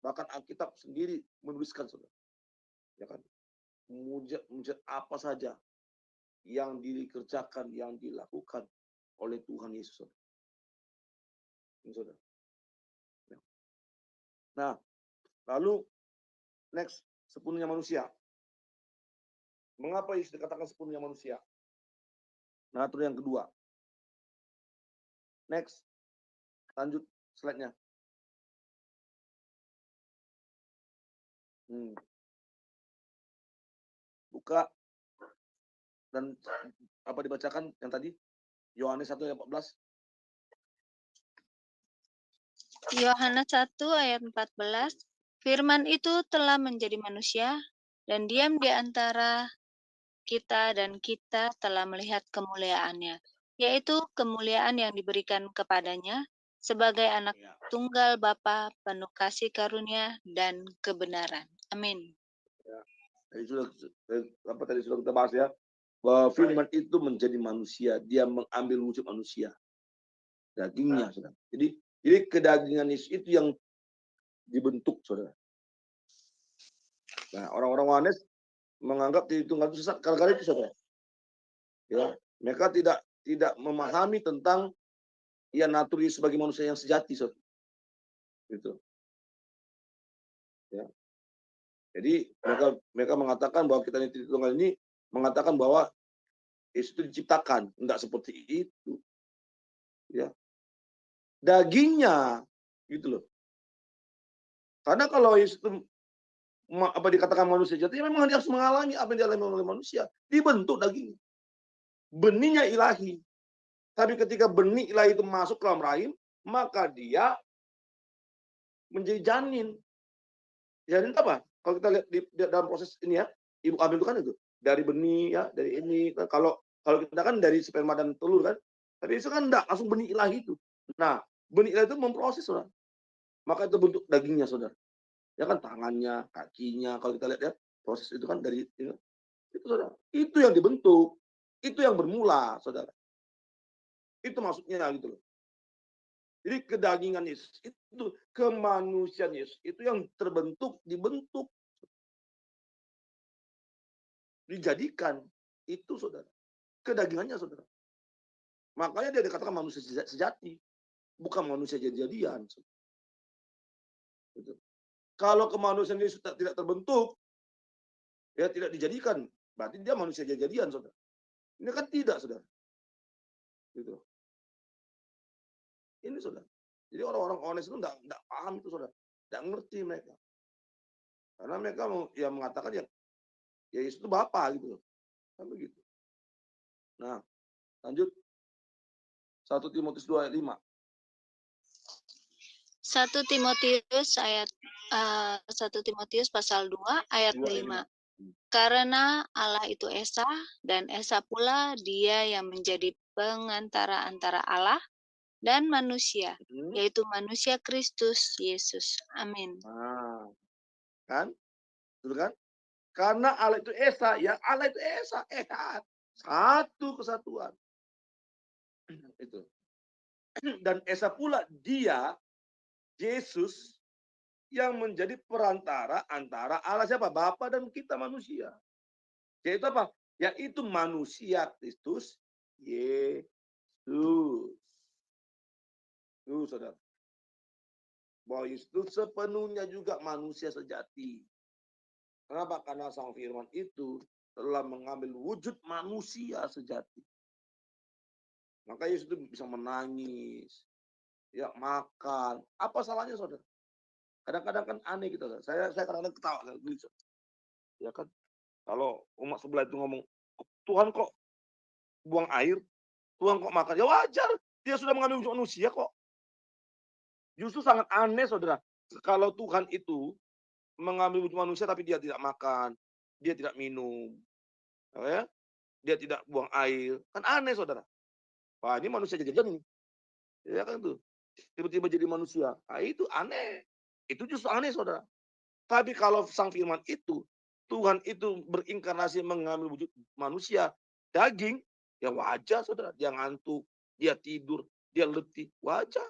C: Bahkan Alkitab sendiri menuliskan saudara. Ya kan? Mujizat apa saja yang dikerjakan, yang dilakukan oleh Tuhan Yesus. Saudara. Ini, saudara. Nah, lalu next, sepenuhnya manusia. Mengapa Yesus dikatakan sepenuhnya manusia? Nah, itu yang kedua. Next, lanjut slide-nya. Buka dan apa dibacakan yang tadi? Yohanes 1 ayat 14.
D: Yohanes 1 ayat 14. Firman itu telah menjadi manusia dan diam di antara kita, dan kita telah melihat kemuliaannya, yaitu kemuliaan yang diberikan kepadanya sebagai anak
C: Ya.
D: tunggal Bapa, penuh kasih karunia dan kebenaran. Amin.
C: Tadi sudah kita bahas ya, bahwa firman itu menjadi manusia, dia mengambil wujud manusia, dagingnya, saudara. Jadi kedagingan Yesus itu yang dibentuk, saudara. Nah, orang-orang Yohanes menganggap Tritunggal itu sesat gara-gara itu, saudara. Ya, mereka tidak memahami tentang natur Yesus sebagai manusia yang sejati, saudara. Gitu. Ya. Jadi mereka mengatakan bahwa kita ini Tritunggal ini mengatakan bahwa Yesus itu diciptakan, enggak seperti itu. Ya. Dagingnya gitu loh. Karena kalau Yesus itu dikatakan manusia sejati, memang dia harus mengalami apa yang dialami oleh manusia, dibentuk dagingnya. Benihnya ilahi. Tapi ketika benih ilahi itu masuk ke dalam rahim, maka dia menjadi janin. Janin apa? Kalau kita lihat di dalam proses ini ya, ibu hamil itu kan itu dari benih ya, dari ini. Kalau kita kan dari sperma dan telur kan, tapi itu kan enggak langsung benih ilahi itu. Nah, benih ilahi itu memproses, saudara. Maka itu bentuk dagingnya, saudara. Ya kan tangannya, kakinya, kalau kita lihat ya, proses itu kan dari itu, saudara. Itu yang dibentuk, itu yang bermula, saudara. Itu maksudnya gitu loh. Jadi kedagingan Yesus itu, kemanusiaan Yesus itu yang dibentuk, dijadikan, itu saudara. Kedagingannya, saudara. Makanya dia dikatakan manusia sejati, bukan manusia jadi-jadian. Gitu. Kalau kemanusiaan Yesus tidak terbentuk, ya tidak dijadikan, berarti dia manusia jadi-jadian, saudara. Ini kan tidak, saudara. Gitu. Ini, saudara. Jadi orang-orang Yohanes itu enggak paham itu, saudara. Enggak ngerti mereka. Karena mereka mengatakan ya Yesus itu Bapa gitu. Kan begitu. Nah, lanjut. 1 Timotius 2 ayat 5.
D: 1 Timotius pasal 2 ayat 5. Karena Allah itu Esa, dan Esa pula dia yang menjadi pengantara antara Allah dan manusia, yaitu manusia Kristus Yesus. Amin.
C: Nah, kan? Betul kan? Karena Allah itu Esa, ya Allah itu Esa, Ehad. Satu kesatuan. Itu. Dan Esa pula dia, Yesus, yang menjadi perantara antara Allah siapa? Bapa dan kita manusia. Yaitu apa? Yaitu manusia Kristus Yesus. Tuh, saudara. Bahwa Yesus itu sepenuhnya juga manusia sejati. Kenapa? Karena Sang Firman itu telah mengambil wujud manusia sejati. Maka Yesus itu bisa menangis, ya makan. Apa salahnya, saudara? Kadang-kadang kan aneh kita, saudara. Saya kadang-kadang ketawa, saudara. Ya kan? Kalau umat sebelah itu ngomong, Tuhan kok buang air, Tuhan kok makan, ya wajar. Dia sudah mengambil wujud manusia kok. Justru sangat aneh, saudara. Kalau Tuhan itu mengambil wujud manusia tapi dia tidak makan, dia tidak minum, ya, dia tidak buang air, kan aneh, saudara. Wah, ini manusia jadi-jadi nih, ya kan tuh. Tiba-tiba jadi manusia, nah, itu aneh. Itu justru aneh, saudara. Tapi kalau Sang Firman itu, Tuhan itu berinkarnasi mengambil wujud manusia, daging, ya wajar, saudara. Dia ngantuk, dia tidur, dia letih, wajar.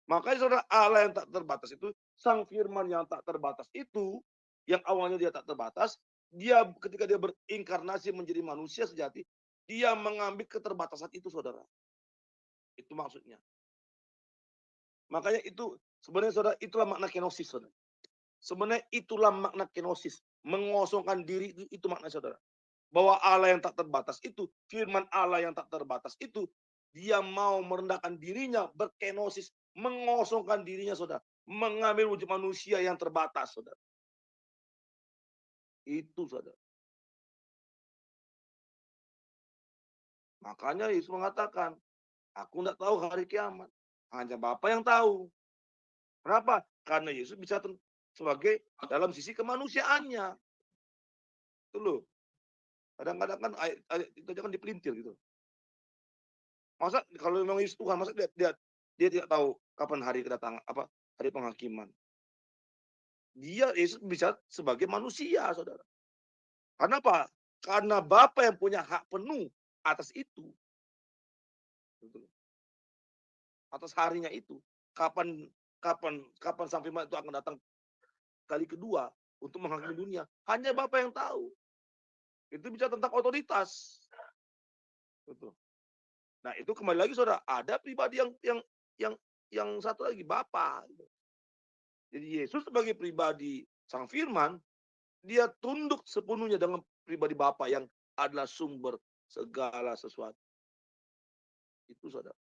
C: Makanya saudara, Allah yang tak terbatas itu, Sang Firman yang tak terbatas itu, yang awalnya dia tak terbatas, dia ketika dia berinkarnasi menjadi manusia sejati, dia mengambil keterbatasan itu, saudara. Itu maksudnya. Makanya itu sebenarnya saudara, itulah makna kenosis saudara. Sebenarnya itulah makna kenosis. Mengosongkan diri itu makna saudara. Bahwa Allah yang tak terbatas itu, firman Allah yang tak terbatas itu, dia mau merendahkan dirinya, berkenosis, mengosongkan dirinya saudara. Mengambil wujud manusia yang terbatas saudara. Itu saudara. Makanya Yesus mengatakan, aku tidak tahu hari kiamat. Hanya Bapa yang tahu. Kenapa? Karena Yesus bisa sebagai dalam sisi kemanusiaannya. Itu loh. Kadang-kadang kan ayat itu aja kan dipelintir gitu. Masa kalau memang Yesus Tuhan, masa dia tidak tahu kapan hari kedatangan hari penghakiman. Yesus bisa sebagai manusia, saudara. Karena apa? Karena Bapa yang punya hak penuh atas itu. Atas harinya itu. Kapan Sang Firman itu akan datang kali kedua untuk menghakimi dunia. Hanya Bapa yang tahu. Itu bicara tentang otoritas. Betul. Nah, itu kembali lagi saudara, ada pribadi yang satu lagi Bapa. Jadi Yesus sebagai pribadi Sang Firman, dia tunduk sepenuhnya dengan pribadi Bapa yang adalah sumber segala sesuatu. Itu saudara.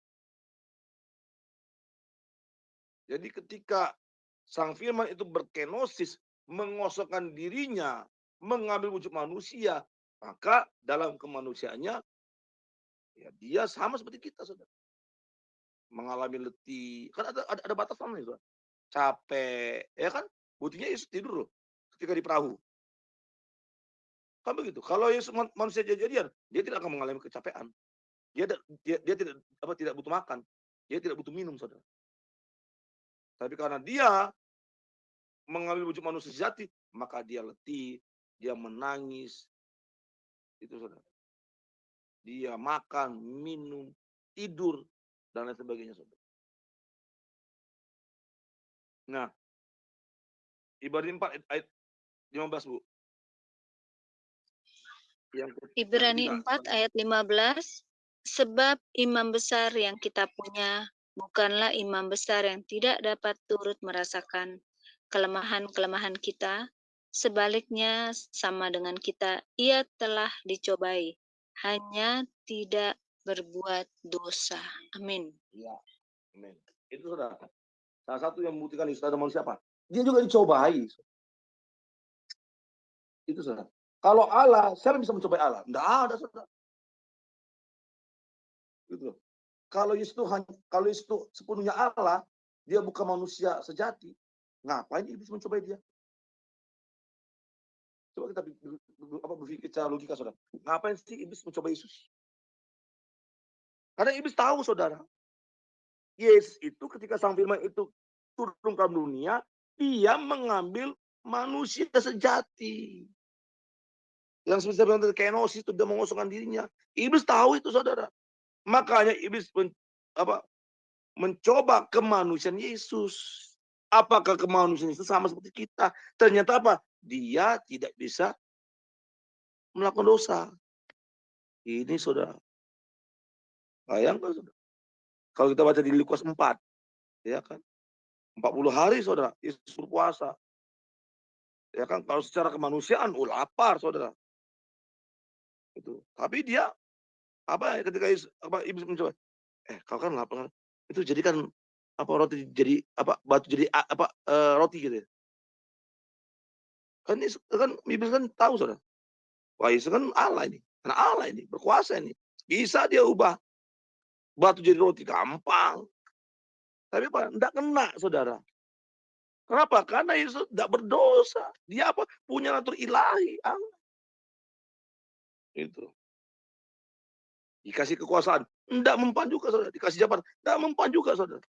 C: Jadi ketika Sang Firman itu berkenosis, mengosongkan dirinya, mengambil wujud manusia, maka dalam kemanusiaannya, ya dia sama seperti kita, saudara. Mengalami letih, kan ada batasannya, saudara. Capek, ya kan? Buktinya Yesus tidur loh ketika di perahu. Kan begitu. Kalau Yesus manusia jadian, dia tidak akan mengalami kecapean. Dia tidak butuh makan, dia tidak butuh minum, saudara. Tapi karena dia mengambil wujud manusia sejati, maka dia letih, dia menangis. Itu saudara. Dia makan, minum, tidur, dan lain sebagainya, saudara. Nah, Ibrani 4 ayat 15, Bu.
D: Ibrani 4 ayat 15, sebab imam besar yang kita punya bukanlah imam besar yang tidak dapat turut merasakan kelemahan-kelemahan kita, sebaliknya sama dengan kita, ia telah dicobai, hanya tidak berbuat dosa. Amin.
C: Ya, amin. Itu saudara. Salah satu yang membuktikan Yesus adalah manusia apa? Dia juga dicobai. Itu saudara. Kalau Allah, siapa yang bisa mencobai Allah? Tidak ada, saudara. Gitu. Kalau Yesus itu sepenuhnya Allah, dia bukan manusia sejati. Ngapain iblis mencobai dia? Coba kita berpikir secara logika, saudara. Ngapain sih iblis mencobai Yesus? Karena iblis tahu, saudara. Yesus itu ketika Sang Firman itu turun ke dunia, dia mengambil manusia sejati. Yang sebenarnya kenosis itu dia mengosongkan dirinya. Iblis tahu itu, saudara. Makanya iblis mencoba kemanusiaan Yesus. Apakah kemanusiaan Yesus sama seperti kita? Ternyata apa? Dia tidak bisa melakukan dosa. Ini saudara. Bayangkan saudara. Kalau kita baca di Lukas 4, ya kan? 40 hari saudara, Yesus berpuasa. Ya kan, kalau secara kemanusiaan, lapar saudara. Itu. Tapi dia ketika iblis mencoba, kau kan lapar, itu jadikan roti jadi batu jadi roti gitu ya. Kan iblis kan tahu saudara. Wah, Yesus kan Allah ini. Karena Allah ini berkuasa ini. Bisa dia ubah batu jadi roti, gampang. Tapi apa? Enggak kena, saudara. Kenapa? Karena Yesus tidak berdosa. Dia punya natur ilahi. Allah. Itu. Dikasih kekuasaan. Enggak mempan juga, saudara. Dikasih jabatan. Enggak mempan juga, saudara.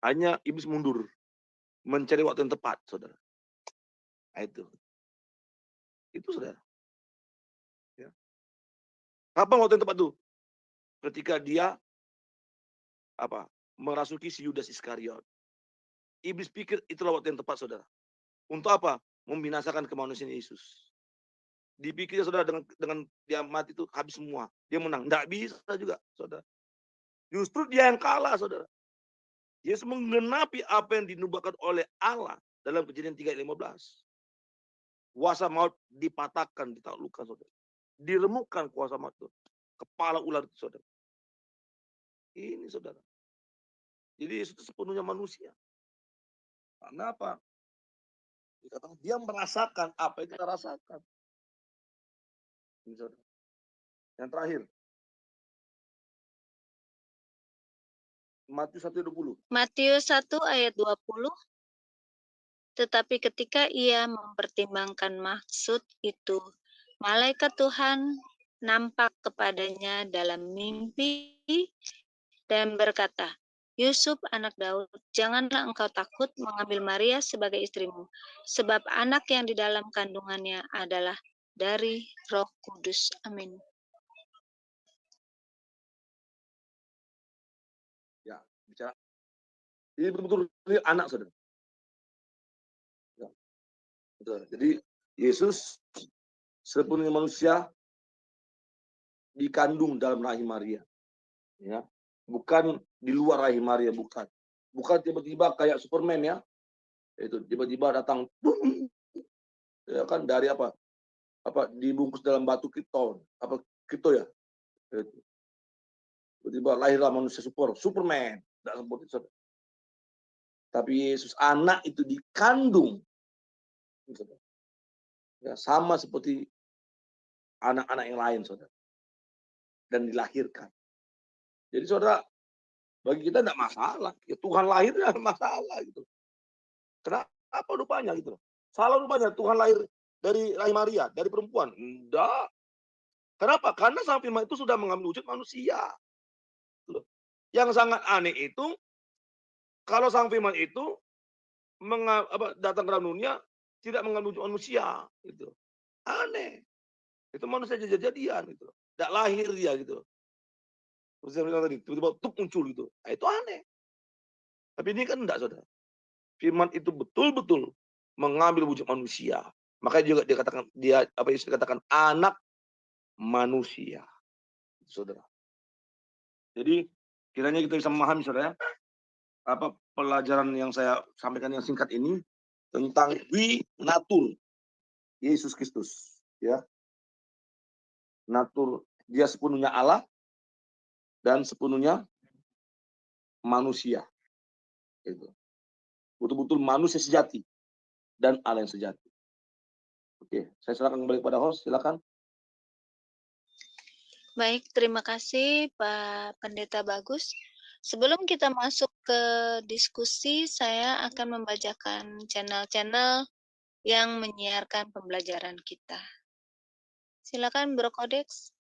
C: Hanya iblis mundur. Mencari waktu yang tepat, saudara. Nah, itu. Itu, saudara. Ya. Kapan waktu yang tepat itu? Ketika dia merasuki si Yudas Iskariot. Iblis pikir itulah waktu yang tepat, saudara. Untuk apa? Membinasakan kemanusiaan Yesus. Dipikirnya saudara dengan dia mati itu habis semua. Dia menang. Tidak bisa juga, saudara. Justru dia yang kalah, saudara. Yesus menggenapi apa yang dinubuatkan oleh Allah dalam Kejadian 3 ayat 15. Kuasa maut dipatahkan, ditaklukkan, saudara. Diremukkan kuasa maut itu. Kepala ular itu, saudara. Ini, saudara. Jadi Yesus itu sepenuhnya manusia. Karena apa? Dikatakan dia merasakan apa yang kita rasakan. Ini, saudara. Yang terakhir. Matius 1:20.
D: Matius 1 ayat 20. Tetapi ketika ia mempertimbangkan maksud itu, malaikat Tuhan nampak kepadanya dalam mimpi dan berkata, Yusuf anak Daud, janganlah engkau takut mengambil Maria sebagai istrimu, sebab anak yang di dalam kandungannya adalah dari Roh Kudus. Amin.
C: Ya, bicara. Ini betul-betul ini anak, saudara. Ya, betul. Jadi Yesus sepenuhnya manusia dikandung dalam rahim Maria. Ya, bukan di luar rahim Maria, bukan. Bukan tiba-tiba kayak Superman, ya. Itu tiba-tiba datang, ya kan, dari apa dibungkus dalam batu kristal, kripto, ya. Itu. Tiba-tiba lahirlah manusia Superman, tidak seperti itu. Tapi Yesus anak itu dikandung, ya, sama seperti anak-anak yang lain, saudara, dan dilahirkan. Jadi, saudara, bagi kita tidak masalah. Ya, Tuhan lahir tidak masalah gitu. Kenapa rupanya gitu? Salah rupanya Tuhan lahir dari rahim Maria, dari perempuan. Enggak. Kenapa? Karena Sang Firman itu sudah mengambil wujud manusia. Yang sangat aneh itu, kalau Sang Firman itu datang ke dalam dunia, tidak mengambil wujud manusia. Gitu. Aneh. Itu manusia jadi-jadian. Gitu. Tidak lahir dia. Gitu. Seperti saya bilang tadi, tiba-tiba muncul gitu. Nah, itu aneh. Tapi ini kan enggak, saudara. Firman itu betul-betul mengambil wujud manusia. Makanya juga dikatakan Yesus dikatakan anak manusia, saudara. Jadi kiranya kita bisa memahami, saudara, apa pelajaran yang saya sampaikan yang singkat ini tentang natur Yesus Kristus, ya. Natur dia sepenuhnya Allah dan sepenuhnya manusia. Gitu. Betul-betul manusia sejati dan Allah yang sejati. Oke, saya silakan kembali kepada host, silakan.
D: Baik, terima kasih Pak Pendeta Bagus. Sebelum kita masuk ke diskusi, saya akan membacakan channel-channel yang menyiarkan pembelajaran kita. Silakan Bro Kodex.